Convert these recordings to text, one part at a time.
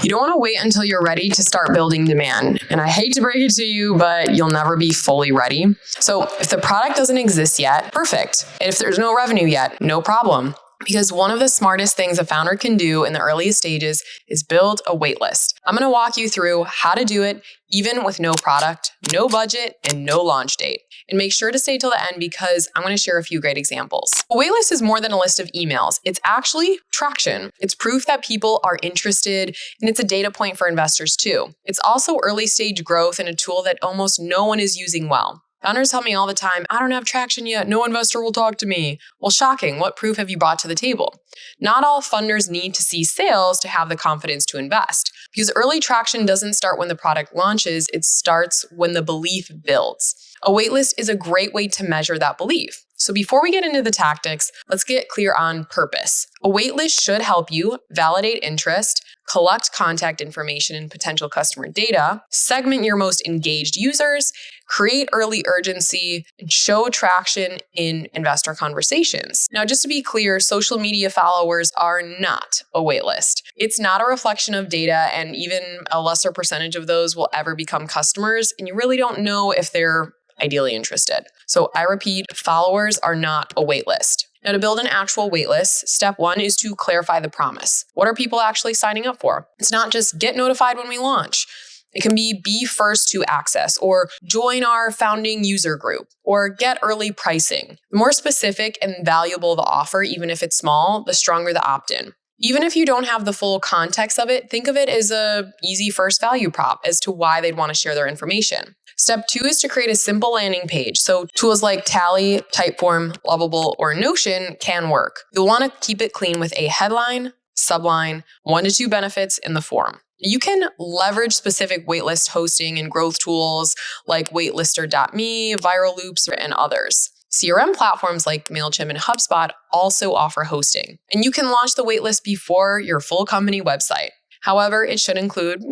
You don't want to wait until you're ready to start building demand. And I hate to break it to you, but you'll never be fully ready. So if the product doesn't exist yet, perfect. And if there's no revenue yet, no problem. Because one of the smartest things a founder can do in the earliest stages is build a waitlist. I'm going to walk you through how to do it even with no product, no budget, and no launch date. And make sure to stay till the end because I'm going to share a few great examples. A waitlist is more than a list of emails. It's actually traction. It's proof that people are interested, and it's a data point for investors too. It's also early stage growth and a tool that almost no one is using well. Founders tell me all the time, I don't have traction yet. No investor will talk to me. Well, shocking. What proof have you brought to the table? Not all funders need to see sales to have the confidence to invest because early traction doesn't start when the product launches. It starts when the belief builds. A waitlist is a great way to measure that belief. So before we get into the tactics, let's get clear on purpose. A waitlist should help you validate interest, collect contact information and potential customer data, segment your most engaged users, create early urgency, and show traction in investor conversations. Now, just to be clear, social media followers are not a waitlist. It's not a reflection of data, and even a lesser percentage of those will ever become customers, and you really don't know if they're ideally interested. So I repeat, followers are not a waitlist. Now, to build an actual waitlist, step one is to clarify the promise. What are people actually signing up for? It's not just get notified when we launch. It can be first to access, or join our founding user group, or get early pricing. The more specific and valuable the offer, even if it's small, the stronger the opt-in. Even if you don't have the full context of it, think of it as an easy first value prop as to why they'd want to share their information. Step two is to create a simple landing page. So tools like Tally, Typeform, Lovable, or Notion can work. You'll want to keep it clean with a headline, subline, 1 to 2 benefits in the form. You can leverage specific waitlist hosting and growth tools like waitlister.me, Viral Loops, and others. CRM platforms like MailChimp and HubSpot also offer hosting. And you can launch the waitlist before your full company website. However, it should include,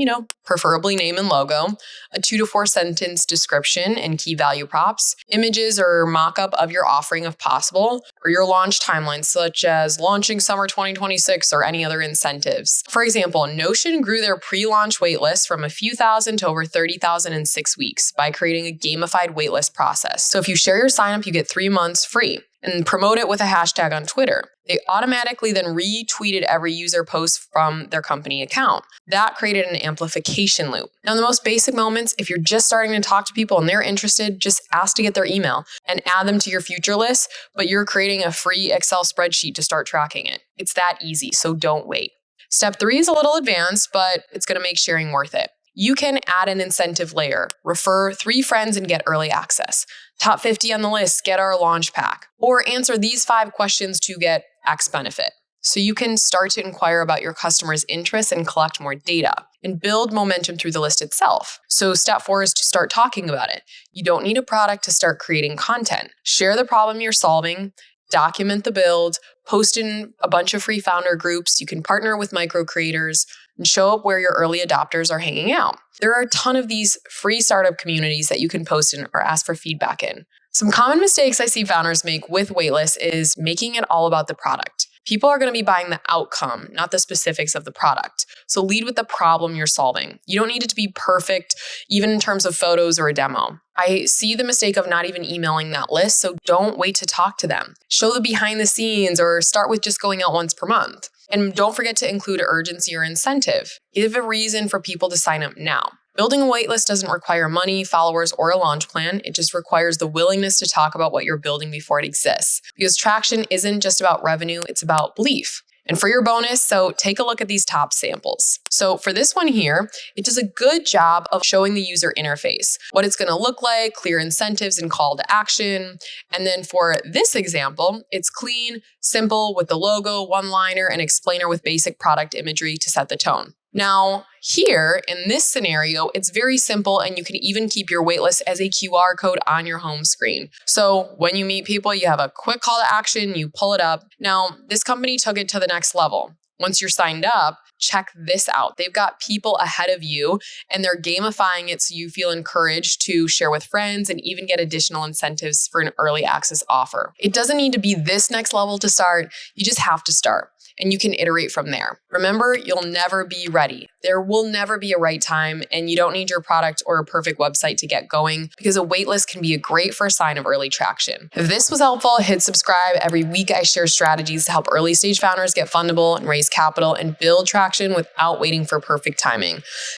preferably name and logo, a 2 to 4 sentence description and key value props, images or mock-up of your offering if possible, or your launch timelines such as launching summer 2026 or any other incentives. For example, Notion grew their pre-launch waitlist from a few thousand to over 30,000 in 6 weeks by creating a gamified waitlist process. So if you share your sign-up, you get 3 months free. And promote it with a hashtag on Twitter. They automatically then retweeted every user post from their company account. That created an amplification loop. Now, in the most basic moments, if you're just starting to talk to people and they're interested, just ask to get their email and add them to your future list, but you're creating a free Excel spreadsheet to start tracking it. It's that easy, so don't wait. Step 3 is a little advanced, but it's going to make sharing worth it. You can add an incentive layer, refer 3 friends and get early access. Top 50 on the list, get our launch pack. Or answer these 5 questions to get X benefit. So you can start to inquire about your customers' interests and collect more data and build momentum through the list itself. So step 4 is to start talking about it. You don't need a product to start creating content. Share the problem you're solving, document the build, post in a bunch of free founder groups. You can partner with micro creators and show up where your early adopters are hanging out. There are a ton of these free startup communities that you can post in or ask for feedback in. Some common mistakes I see founders make with waitlists is making it all about the product. People are going to be buying the outcome, not the specifics of the product. So lead with the problem you're solving. You don't need it to be perfect, even in terms of photos or a demo. I see the mistake of not even emailing that list, so don't wait to talk to them. Show the behind the scenes or start with just going out once per month. And don't forget to include urgency or incentive. Give a reason for people to sign up now. Building a waitlist doesn't require money, followers, or a launch plan. It just requires the willingness to talk about what you're building before it exists. Because traction isn't just about revenue, it's about belief. And for your bonus, so take a look at these top samples. So for this one here, it does a good job of showing the user interface, what it's going to look like, clear incentives and call to action. And then for this example, it's clean, simple with the logo, one-liner, and explainer with basic product imagery to set the tone. Now, here in this scenario, it's very simple and you can even keep your waitlist as a QR code on your home screen. So when you meet people, you have a quick call to action, you pull it up. Now, this company took it to the next level. Once you're signed up, check this out. They've got people ahead of you and they're gamifying it so you feel encouraged to share with friends and even get additional incentives for an early access offer. It doesn't need to be this next level to start. You just have to start. And you can iterate from there. Remember, you'll never be ready. There will never be a right time, and you don't need your product or a perfect website to get going, because a waitlist can be a great first sign of early traction. If this was helpful, hit subscribe. Every week I share strategies to help early stage founders get fundable and raise capital and build traction without waiting for perfect timing.